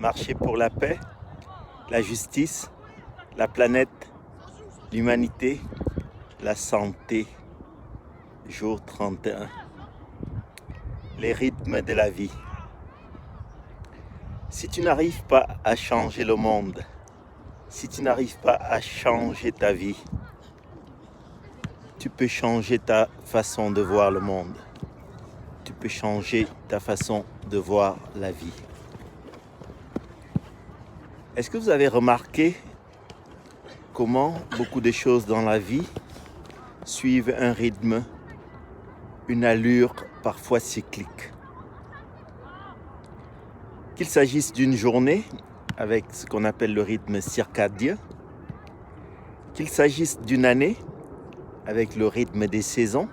Marcher pour la paix, la justice, la planète, l'humanité, la santé. Jour 31. Les rythmes de la vie. Si tu n'arrives pas à changer le monde, si tu n'arrives pas à changer ta vie, tu peux changer ta façon de voir le monde. Tu peux changer ta façon de voir la vie. Est-ce que vous avez remarqué comment beaucoup de choses dans la vie suivent un rythme, une allure parfois cyclique? Qu'il s'agisse d'une journée avec ce qu'on appelle le rythme circadien, qu'il s'agisse d'une année avec le rythme des saisons,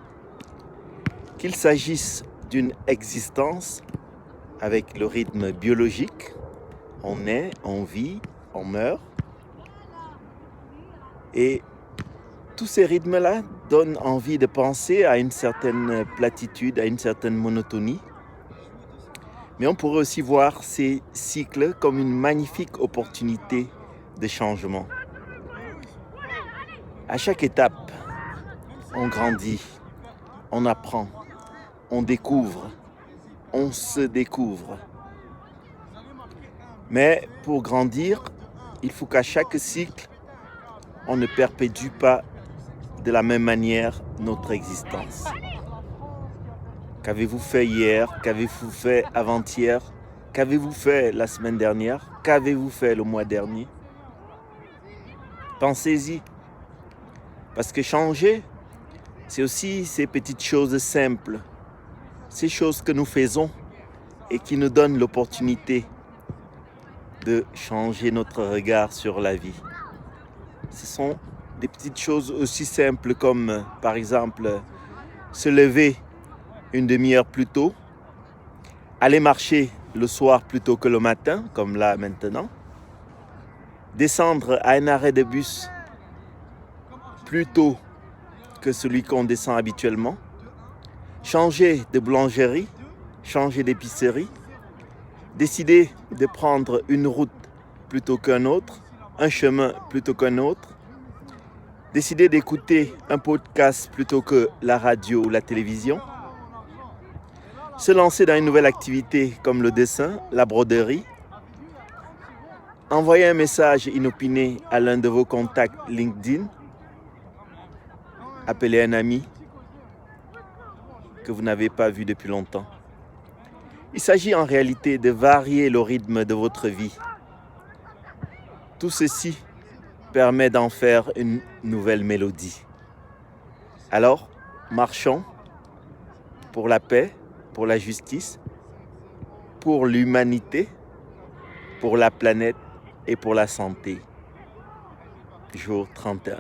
qu'il s'agisse d'une existence avec le rythme biologique, on naît, on vit, on meurt. Et tous ces rythmes-là donnent envie de penser à une certaine platitude, à une certaine monotonie. Mais on pourrait aussi voir ces cycles comme une magnifique opportunité de changement. À chaque étape, on grandit, on apprend, on découvre, on se découvre. Mais pour grandir, il faut qu'à chaque cycle, on ne perpétue pas de la même manière notre existence. Qu'avez-vous fait hier? Qu'avez-vous fait avant-hier? Qu'avez-vous fait la semaine dernière? Qu'avez-vous fait le mois dernier? Pensez-y. Parce que changer, c'est aussi ces petites choses simples, ces choses que nous faisons et qui nous donnent l'opportunité de changer notre regard sur la vie. Ce sont des petites choses aussi simples comme, par exemple, se lever une demi-heure plus tôt, aller marcher le soir plutôt que le matin, comme là maintenant, descendre à un arrêt de bus plus tôt que celui qu'on descend habituellement, changer de boulangerie, changer d'épicerie, décider de prendre une route plutôt qu'un autre, un chemin plutôt qu'un autre, décider d'écouter un podcast plutôt que la radio ou la télévision, se lancer dans une nouvelle activité comme le dessin, la broderie, envoyer un message inopiné à l'un de vos contacts LinkedIn, appeler un ami que vous n'avez pas vu depuis longtemps. Il s'agit en réalité de varier le rythme de votre vie. Tout ceci permet d'en faire une nouvelle mélodie. Alors, marchons pour la paix, pour la justice, pour l'humanité, pour la planète et pour la santé. Jour 31.